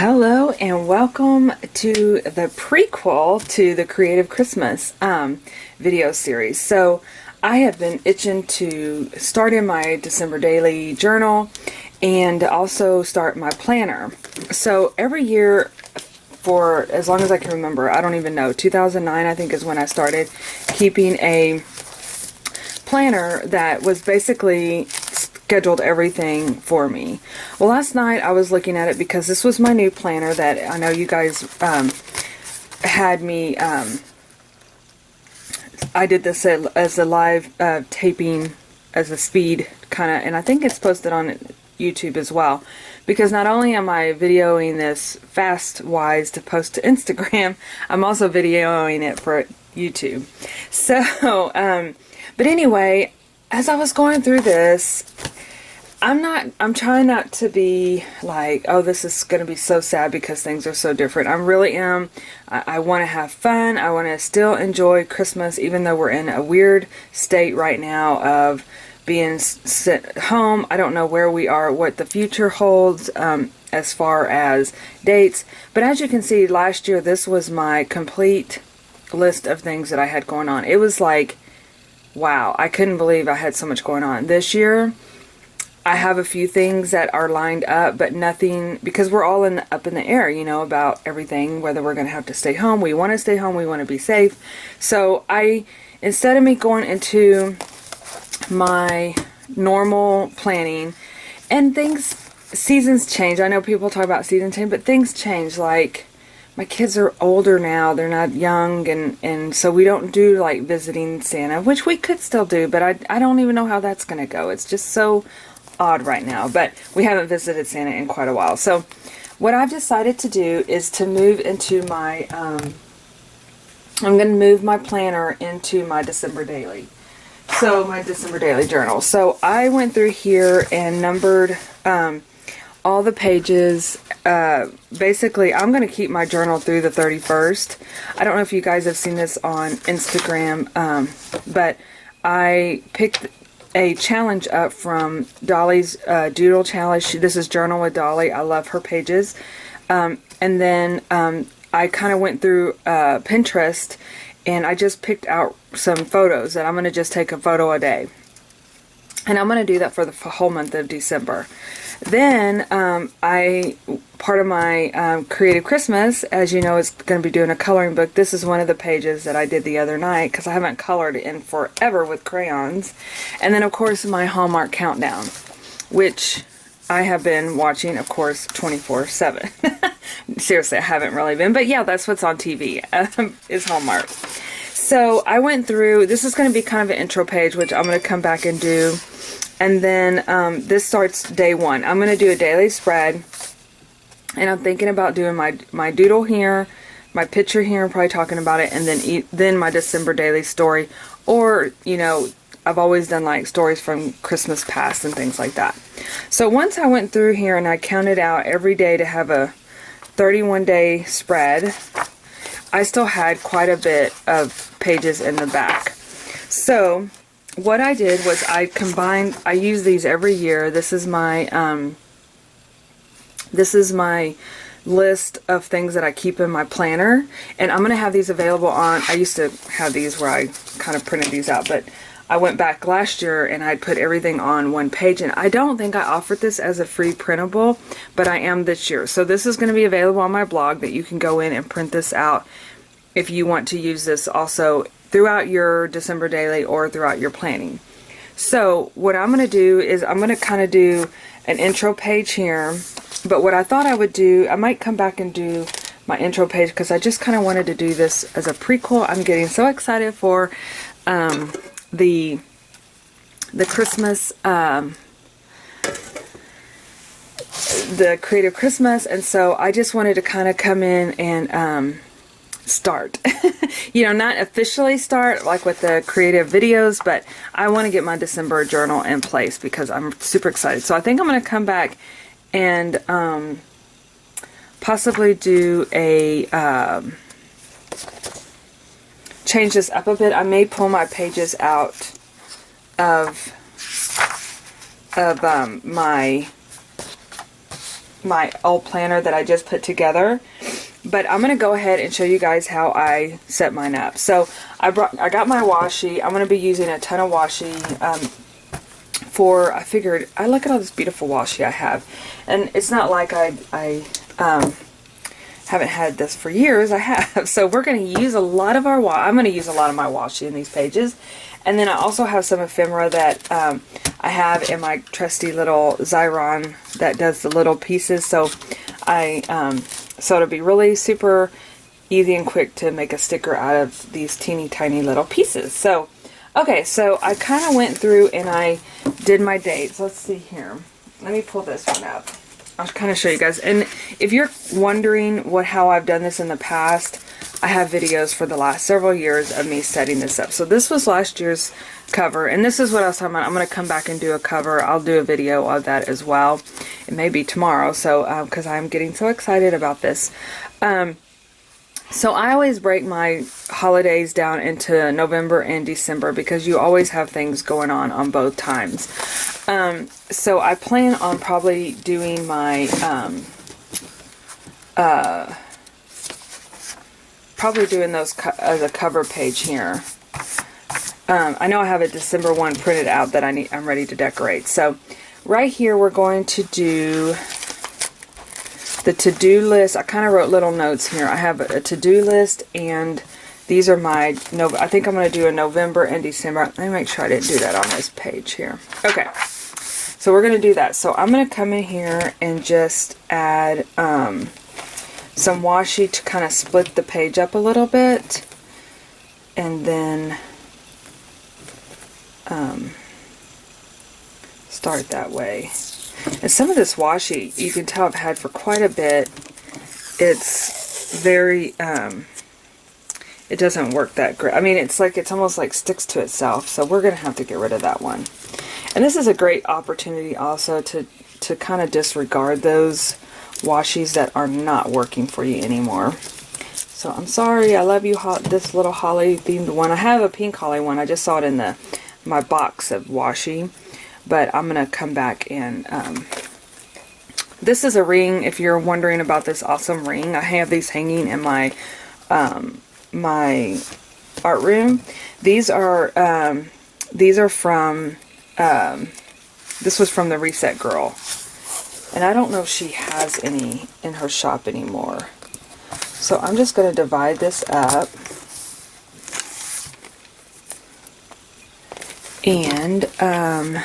Hello and welcome to the prequel to the Creative Christmas video series. So I have been itching to start in my December daily journal and also start my planner. So every year for as long as I can remember, I don't even know, 2009 I think is when I started keeping a planner that was basically scheduled everything for me. Well, last night I was looking at it because this was my new planner that I know you guys had me, I did this as a live taping as a speed kind of, and I think it's posted on YouTube as well, because not only am I videoing this fast-wise to post to Instagram, I'm also videoing it for YouTube. So, but anyway, as I was going through this, I'm trying not to be like, oh, this is going to be so sad because things are so different. I really am. I want to have fun. I want to still enjoy Christmas, even though we're in a weird state right now of being sent home. I don't know where we are, what the future holds as far as dates. But as you can see, last year, this was my complete list of things that I had going on. It was like, wow, I couldn't believe I had so much going on. This year, I have a few things that are lined up, but nothing, because we're all up in the air, you know, about everything, whether we're going to have to stay home. We want to stay home. We want to be safe. So instead of me going into my normal planning, and seasons change. I know people talk about season change, but things change. Like, my kids are older now. They're not young, and so we don't do like visiting Santa, which we could still do, but I don't even know how that's going to go. It's just so odd right now, but we haven't visited Santa in quite a while. So what I've decided to do is to move into my, I'm going to move my planner into my December daily. So my December daily journal. So I went through here and numbered all the pages. Basically, I'm going to keep my journal through the 31st. I don't know if you guys have seen this on Instagram, but I picked a challenge up from Dolly's Doodle Challenge. This is Journal with Dolly. I love her pages. And then I kind of went through Pinterest, and I just picked out some photos that I'm going to just take a photo a day. And I'm going to do that for the whole month of December. Then part of my Creative Christmas, as you know, is going to be doing a coloring book. This is one of the pages that I did the other night because I haven't colored in forever with crayons. And then, of course, my Hallmark countdown, which I have been watching, of course, 24/7. Seriously, I haven't really been. But yeah, that's what's on TV, is Hallmark. So I went through, this is going to be kind of an intro page, which I'm going to come back and do. And then this starts day one. I'm going to do a daily spread. And I'm thinking about doing my doodle here, my picture here, I'm probably talking about it, and then my December daily story. Or, you know, I've always done like stories from Christmas past and things like that. So once I went through here and I counted out every day to have a 31-day spread, I still had quite a bit of pages in the back. So what I did was I use these every year. This is my list of things that I keep in my planner, and I'm going to have these available on, I used to have these where I kind of printed these out, but I went back last year and I put everything on one page, and I don't think I offered this as a free printable, but I am this year. So this is going to be available on my blog that you can go in and print this out if you want to use this also throughout your December daily or throughout your planning. So what I'm going to do is I'm going to kind of do an intro page here, but what I thought I would do, I might come back and do my intro page because I just kind of wanted to do this as a prequel. I'm getting so excited for the Christmas, the Creative Christmas, and so I just wanted to kind of come in and start. You know, not officially start like with the creative videos, but I want to get my December journal in place because I'm super excited. So I think I'm going to come back and possibly do a change this up a bit. I may pull my pages out of my my old planner that I just put together. But I'm going to go ahead and show you guys how I set mine up. So I got my washi. I'm going to be using a ton of washi I figured, I look at all this beautiful washi I have. And it's not like I haven't had this for years. I have. So we're going to use a lot of I'm going to use a lot of my washi in these pages. And then I also have some ephemera that I have in my trusty little Xyron that does the little pieces. So so it'll be really super easy and quick to make a sticker out of these teeny tiny little pieces. So, okay, so I kind of went through and I did my dates. Let's see here. Let me pull this one up. I'll kind of show you guys. And if you're wondering how I've done this in the past, I have videos for the last several years of me setting this up. So this was last year's cover, and this is what I was talking about. I'm going to come back and do a cover. I'll do a video of that as well. It may be tomorrow, so because I'm getting so excited about this. So I always break my holidays down into November and December because you always have things going on both times. So I plan on probably doing my probably doing those as a cover page here. I know I have a December one printed out that I'm ready to decorate. So right here we're going to do the to-do list. I kind of wrote little notes here. I have a to-do list, and these are my I think I'm going to do a November and December. Let me make sure I didn't do that on this page here. Okay, so we're going to do that. So I'm going to come in here and just add some washi to kind of split the page up a little bit, and then start that way. And some of this washi you can tell I've had for quite a bit. It's very it doesn't work that great. I mean, it's almost like sticks to itself, so we're gonna have to get rid of that one. And this is a great opportunity also to kind of disregard those washis that are not working for you anymore. So I'm sorry, I love you, this little holly themed one. I have a pink holly one. I just saw it in my box of washi, but I'm gonna come back and this is a ring. If you're wondering about this awesome ring, I have these hanging in my my art room. These are from this was from the Reset Girl. And I don't know if she has any in her shop anymore. So I'm just going to divide this up. And I'm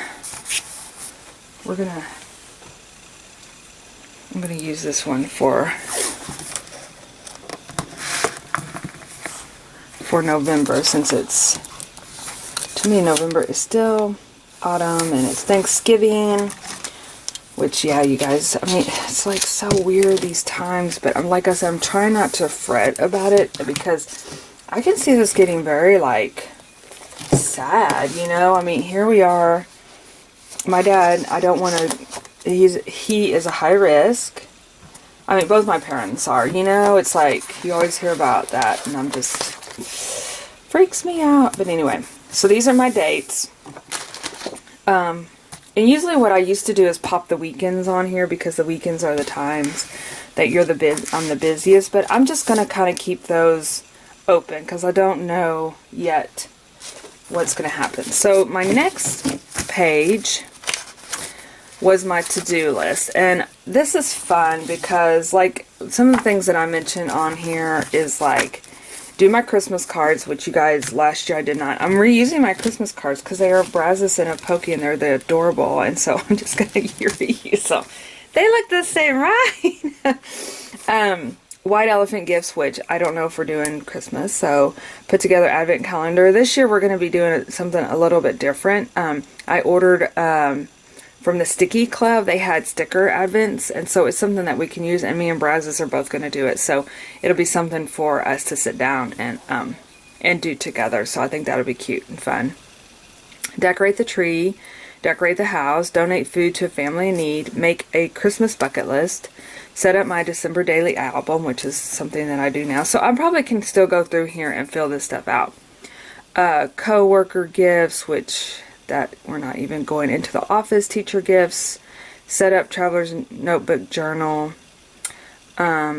going to use this one for November, since to me November is still autumn and it's Thanksgiving. Which, yeah, you guys, I mean, it's like so weird these times, but like I said, I'm trying not to fret about it because I can see this getting very, like, sad, you know? I mean, here we are. My dad, I don't want to, he is a high risk. I mean, both my parents are, you know? It's like, you always hear about that, and I'm just, freaks me out. But anyway, so these are my dates. And usually what I used to do is pop the weekends on here because the weekends are the times that I'm the busiest. But I'm just going to kind of keep those open because I don't know yet what's going to happen. So my next page was my to-do list. And this is fun because, like, some of the things that I mentioned on here is like do my Christmas cards, which you guys, last year I did not. I'm reusing my Christmas cards because they are Brazos and a Pokey and they're adorable, and so I'm just going to reuse them. They look the same, right? White elephant gifts, which I don't know if we're doing Christmas, so put together advent calendar. This year we're going to be doing something a little bit different. I ordered from the Sticky Club. They had sticker advents, and so it's something that we can use, and me and Brazos are both going to do it, so it'll be something for us to sit down and do together. So I think that'll be cute and fun. Decorate the tree, decorate the house, donate food to a family in need, make a Christmas bucket list, set up my December daily album, which is something that I do now, so I probably can still go through here and fill this stuff out. Co-worker gifts, which that we're not even going into the office, teacher gifts, Set up Traveler's Notebook Journal,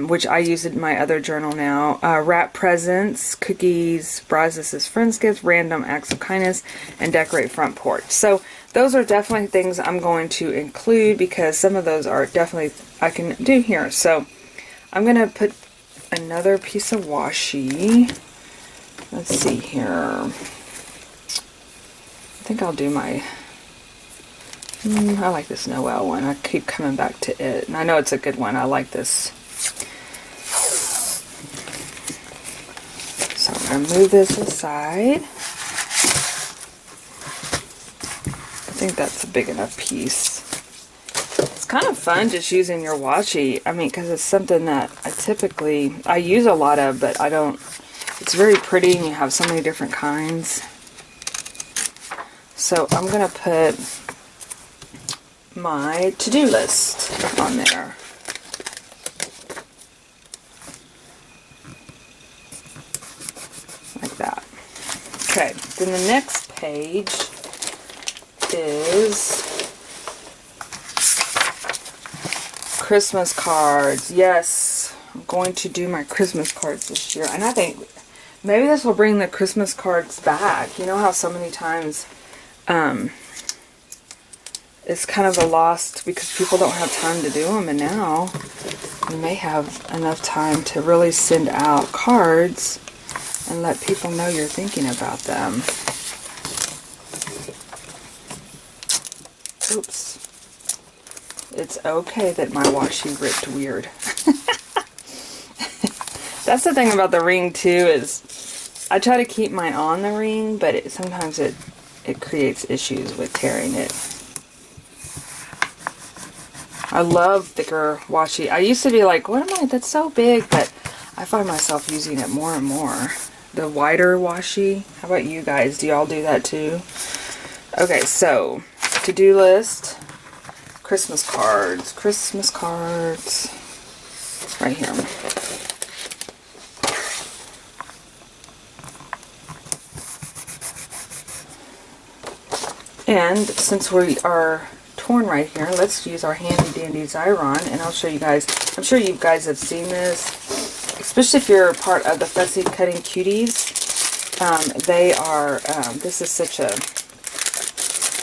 which I use in my other journal now. Wrap presents, cookies, Brazos' friends gifts, random acts of kindness, and decorate front porch. So those are definitely things I'm going to include because some of those are definitely I can do here. So I'm going to put another piece of washi. Let's see here. I think I'll do my... I like this Noel one. I keep coming back to it. And I know it's a good one. I like this. So I'm going to move this aside. I think that's a big enough piece. It's kind of fun just using your washi. I mean, because it's something that I use a lot of, but I don't. It's very pretty and you have so many different kinds. So I'm going to put my to-do list on there. Like that. Okay, then the next page is Christmas cards. Yes, I'm going to do my Christmas cards this year. And I think maybe this will bring the Christmas cards back. You know how so many times it's kind of a lost because people don't have time to do them, and now you may have enough time to really send out cards and let people know you're thinking about them. Oops. It's okay that my washi ripped weird. That's the thing about the ring too, is I try to keep mine on the ring, but sometimes it creates issues with tearing it. I love thicker washi. I used to be like, what am I, that's so big, but I find myself using it more and more. The wider washi. How about you guys? Do y'all do that too? Okay, so to-do list, Christmas cards, right here. And since we are torn right here, let's use our handy dandy Xyron, and I'll show you guys. I'm sure you guys have seen this, especially if you're part of the Fussy Cutting Cuties. They are, this is such a,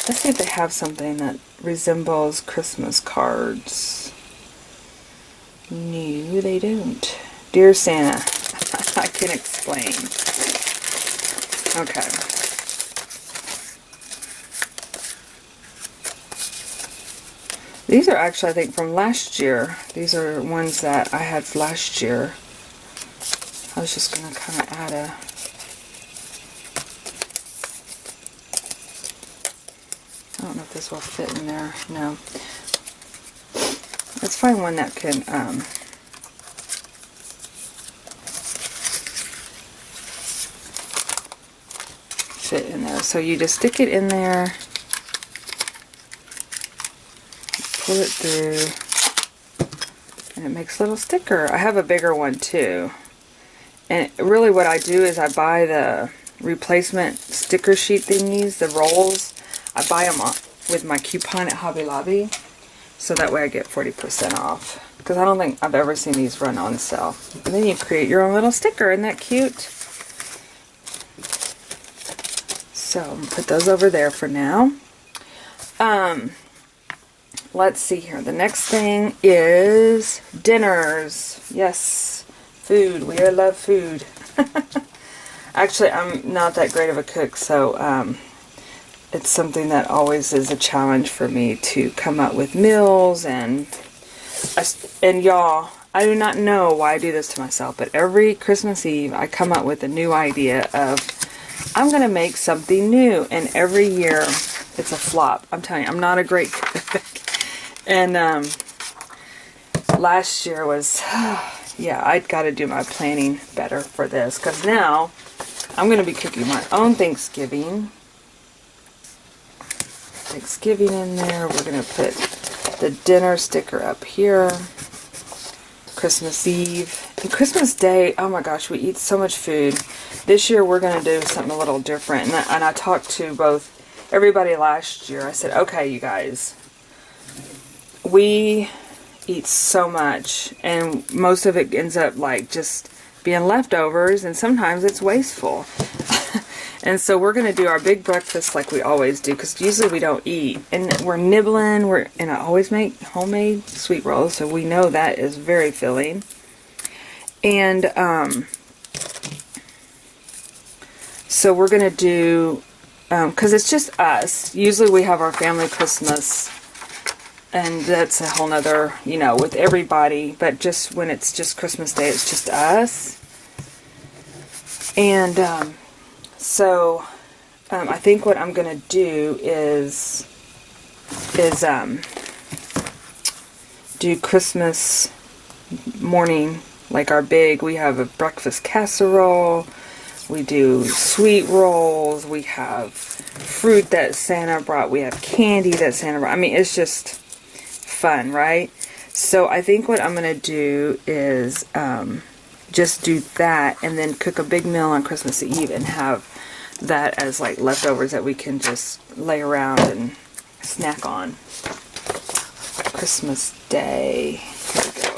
let's see if they have something that resembles Christmas cards. No, they don't. Dear Santa, I can explain. Okay. These are actually, I think, from last year. These are ones that I had last year. I was just going to kind of add a... I don't know if this will fit in there. No. Let's find one that can... fit in there. So you just stick it in there. Pull it through, and it makes a little sticker. I have a bigger one too, and really what I do is I buy the replacement sticker sheet thingies, the rolls. I buy them with my coupon at Hobby Lobby, so that way I get 40% off, because I don't think I've ever seen these run on sale. And then you create your own little sticker. Isn't that cute? So I'm gonna put those over there for now. Let's see here. The next thing is dinners. Yes, food. We love food. Actually, I'm not that great of a cook, so it's something that always is a challenge for me to come up with meals. And y'all, I do not know why I do this to myself, but every Christmas Eve I come up with a new idea of I'm going to make something new, and every year it's a flop. I'm telling you, I'm not a great cook. And last year was, yeah, I'd got to do my planning better for this, because now I'm going to be cooking my own Thanksgiving in there. We're going to put the dinner sticker up here. Christmas Eve and Christmas Day. Oh my gosh, we eat so much food. This year we're going to do something a little different. And I talked to everybody last year. I said, okay, you guys, we eat so much, and most of it ends up like just being leftovers, and sometimes it's wasteful. And so we're going to do our big breakfast like we always do, because usually we don't eat. And we're nibbling, and I always make homemade sweet rolls, so we know that is very filling. And so we're going to do, because it's just us. Usually we have our family Christmas, and that's a whole nother, you know, with everybody. But just when it's just Christmas Day, it's just us. And so I think what I'm going to do is do Christmas morning, like our big, we have a breakfast casserole, we do sweet rolls, we have fruit that Santa brought, we have candy that Santa brought. I mean, it's just fun, right? So I think what I'm going to do is just do that, and then cook a big meal on Christmas Eve and have that as like leftovers that we can just lay around and snack on. Christmas Day. Here we go.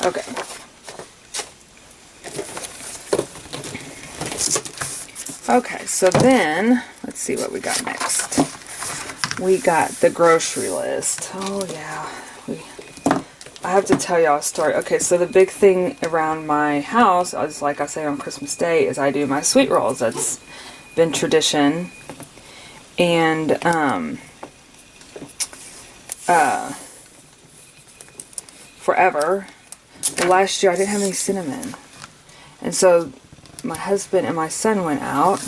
Okay. Okay, so then, let's see what we got next. We got the grocery list. Oh yeah, I have to tell y'all a story. Okay, so the big thing around my house, is like I say on Christmas Day, is I do my sweet rolls. That's been tradition. And forever. Last year I didn't have any cinnamon. And so my husband and my son went out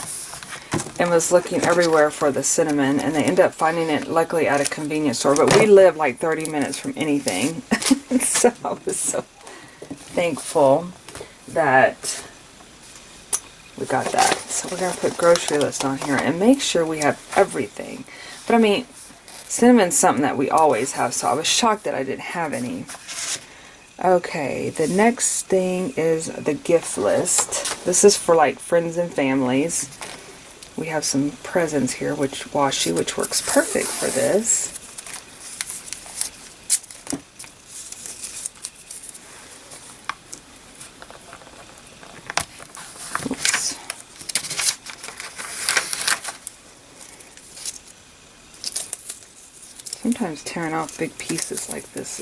and was looking everywhere for the cinnamon, and they ended up finding it luckily at a convenience store, but we live like 30 minutes from anything. So I was so thankful that we got that. So we're going to put grocery list on here and make sure we have everything. But I mean, cinnamon's something that we always have, so I was shocked that I didn't have any. Okay, the next thing is the gift list. This is for like friends and families. We have some presents here, which washi, which works perfect for this. Oops. Sometimes tearing off big pieces like this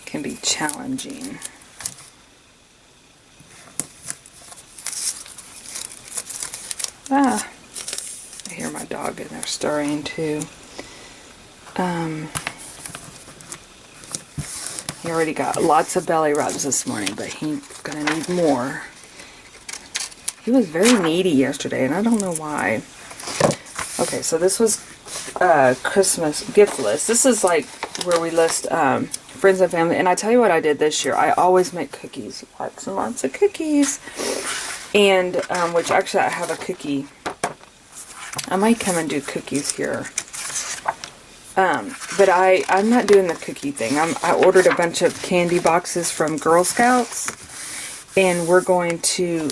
can be challenging. Ah, I hear my dog in there stirring too. He already got lots of belly rubs this morning, but he's gonna need more. He was very needy yesterday, and I don't know why. Okay, so this was Christmas gift list. This is like where we list friends and family. And I tell you what I did this year. I always make cookies, lots and lots of cookies. And which actually I have a cookie. I might come and do cookies here. But I'm not doing the cookie thing. I ordered a bunch of candy boxes from Girl Scouts, and we're going to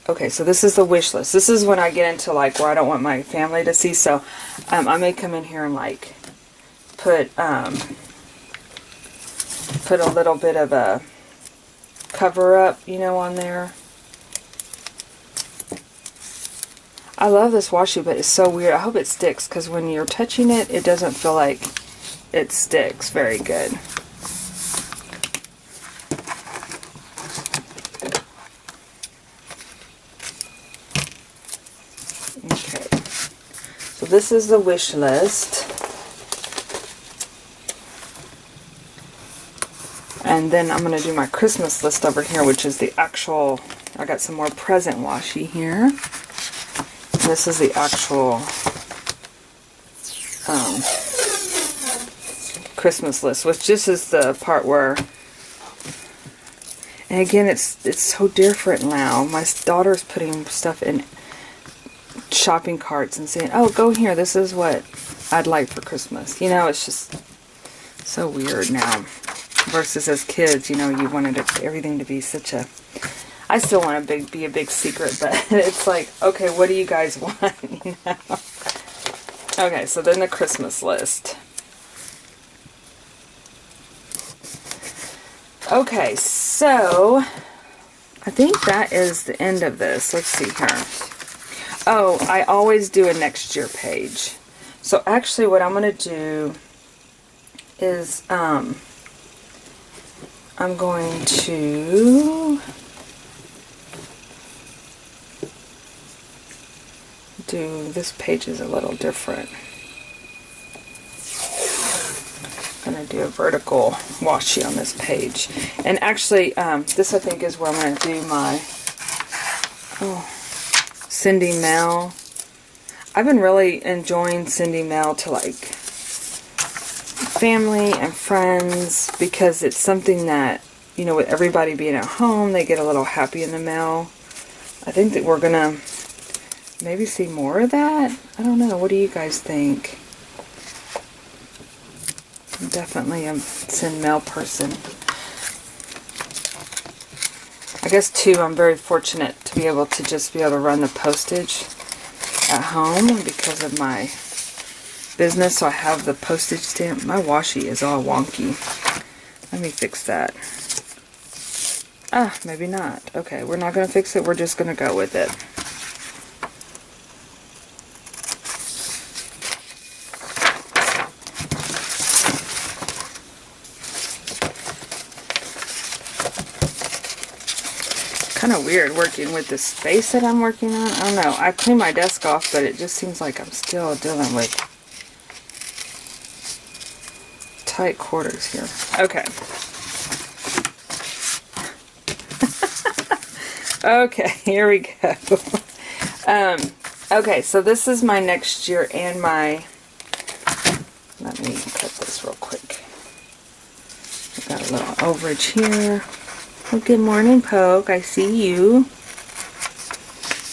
okay, so this is the wish list. This is when I get into like where I don't want my family to see. So I may come in here and like put a little bit of a cover up, you know, on there. I love this washi, but it's so weird. I hope it sticks, because when you're touching it, it doesn't feel like it sticks very good. Okay, so this is the wish list. And then I'm going to do my Christmas list over here, which is the actual, I got some more present washi here. This is the actual Christmas list, which this is the part where, and again, it's so different now. My daughter's putting stuff in shopping carts and saying, oh, go here, this is what I'd like for Christmas. You know, it's just so weird now. Versus as kids, you know, you wanted everything to be such a... I still want to be a big secret, but it's like, okay, what do you guys want? You know? Okay, so then the Christmas list. Okay, so I think that is the end of this. Let's see here. Oh, I always do a next year page. So actually what I'm going to do is I'm going to do, this page is a little different. I'm going to do a vertical washi on this page. And actually, this I think is where I'm going to do my sending mail. I've been really enjoying sending mail to like family and friends because it's something that, you know, with everybody being at home, they get a little happy in the mail. I think that we're going to maybe see more of that. I don't know. What do you guys think? I'm definitely a send mail person. I guess too, I'm very fortunate to be able to just be able to run the postage at home because of my business. So I have the postage stamp. My washi is all wonky. Let me fix that. Ah, maybe not. Okay, we're not going to fix it. We're just going to go with it. Kind of weird working with the space that I'm working on. I don't know. I cleaned my desk off, but it just seems like I'm still dealing with tight quarters here. Okay. Okay, here we go. Okay, so this is my next year and my... Let me cut this real quick. I've got a little overage here. Well, good morning, Poke. I see you.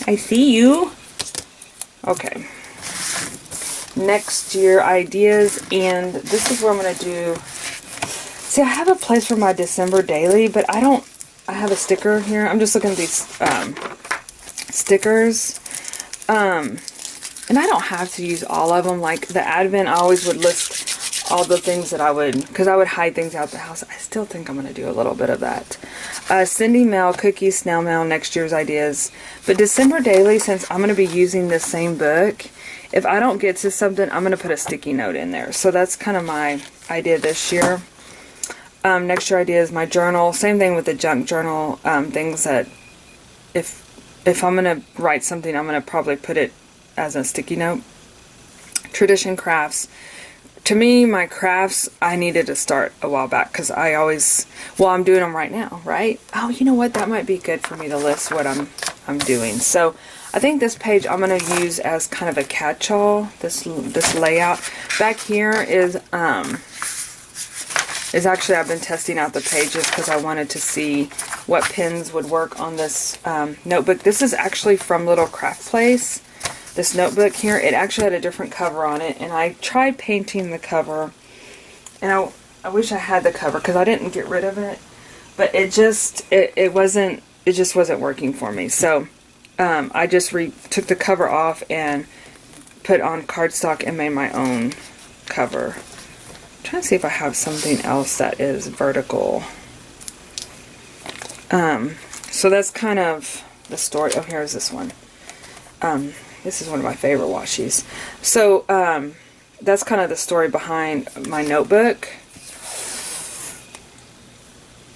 I see you. Okay. Next year ideas, and this is where I'm going to do... See, I have a place for my December daily, but I have a sticker here. I'm just looking at these stickers. And I don't have to use all of them. Like the Advent, I always would list all the things that I would, because I would hide things out the house. I still think I'm going to do a little bit of that. Sending mail, cookies, snail mail, next year's ideas. But December daily, since I'm going to be using this same book, if I don't get to something, I'm going to put a sticky note in there. So that's kind of my idea this year. Next year idea is my journal. Same thing with the junk journal. Things that if I'm going to write something, I'm going to probably put it as a sticky note. Tradition crafts. To me, my crafts, I needed to start a while back because I always, well, I'm doing them right now, right? Oh, you know what? That might be good for me to list what I'm doing. So I think this page I'm going to use as kind of a catch-all, this layout. Back here is actually, I've been testing out the pages because I wanted to see what pins would work on this notebook. This is actually from Little Craft Place. This notebook here, it actually had a different cover on it, and I tried painting the cover, and I wish I had the cover because I didn't get rid of it, but it just wasn't working for me. So I just took the cover off and put on cardstock and made my own cover. I'm trying to see if I have something else that is vertical. So that's kind of the story. Oh, here's this one. This is one of my favorite washies. So that's kind of the story behind my notebook.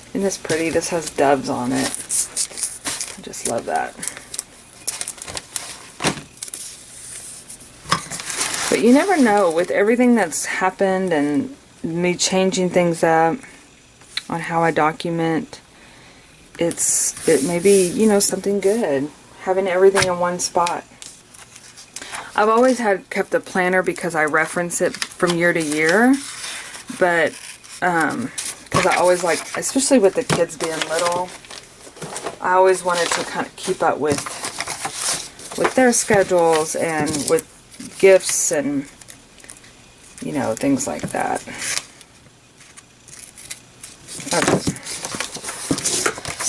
Isn't this pretty? This has doves on it. I just love that. But you never know, with everything that's happened and me changing things up on how I document, it may be, you know, something good. Having everything in one spot. I've always kept a planner because I reference it from year to year, but because I always like, especially with the kids being little, I always wanted to kind of keep up with their schedules and with gifts and, you know, things like that. Okay.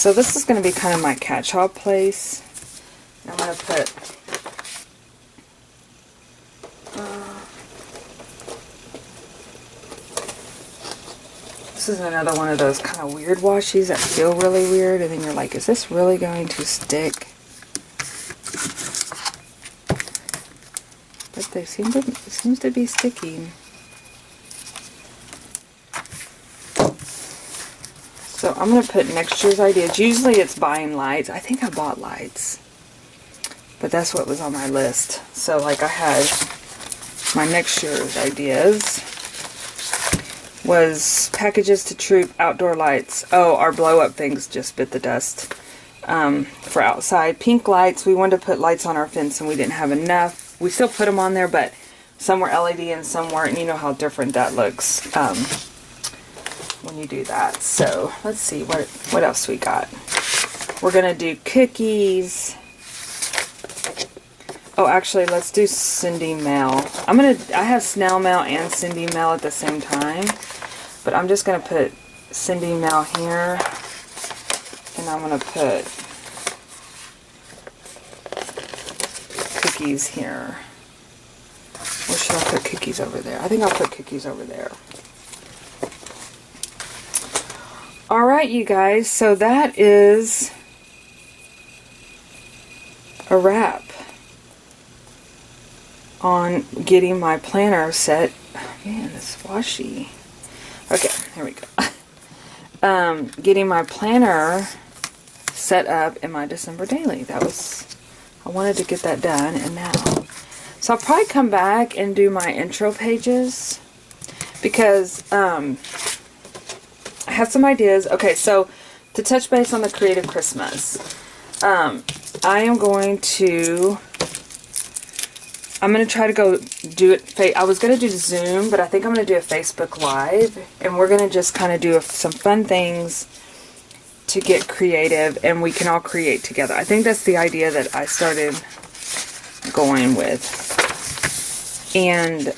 So this is going to be kind of my catch-all place. I'm going to put this is another one of those kind of weird washies that feel really weird, and then you're like, is this really going to stick? But they seem to, it seems to be sticking. So I'm going to put next year's ideas. Usually it's buying lights. I think I bought lights, but that's what was on my list. So like I had my next year's ideas was packages to troop, outdoor lights. Oh, our blow up things just bit the dust. For outside, pink lights. We wanted to put lights on our fence and we didn't have enough. We still put them on there, but some were LED and some weren't, and you know how different that looks when you do that. So let's see what else we got. We're gonna do cookies. Oh, actually, let's do Cindy mail. I have snail mail and Cindy mail at the same time, but I'm just gonna put Cindy mail here, and I'm gonna put cookies here. Or should I put cookies over there? I think I'll put cookies over there. Alright, you guys, so that is a wrap on getting my planner set. Oh, man, it's washi. Okay, here we go. Getting my planner set up in my December daily. I wanted to get that done, and now. So I'll probably come back and do my intro pages, because I have some ideas. Okay, so to touch base on the Creative Christmas, I am going to try to go do it. I was going to do Zoom, but I think I'm going to do a Facebook Live, and we're going to just kind of do some fun things to get creative, and we can all create together. I think that's the idea that I started going with. And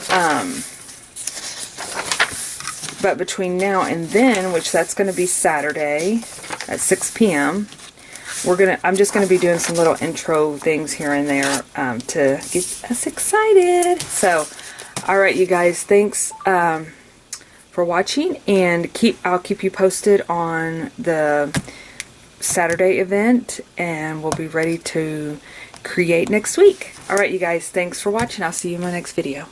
but between now and then, which that's going to be Saturday at 6 p.m., I'm just going to be doing some little intro things here and there to get us excited. So, alright, you guys, thanks for watching, and I'll keep you posted on the Saturday event, and we'll be ready to create next week. Alright, you guys, thanks for watching. I'll see you in my next video.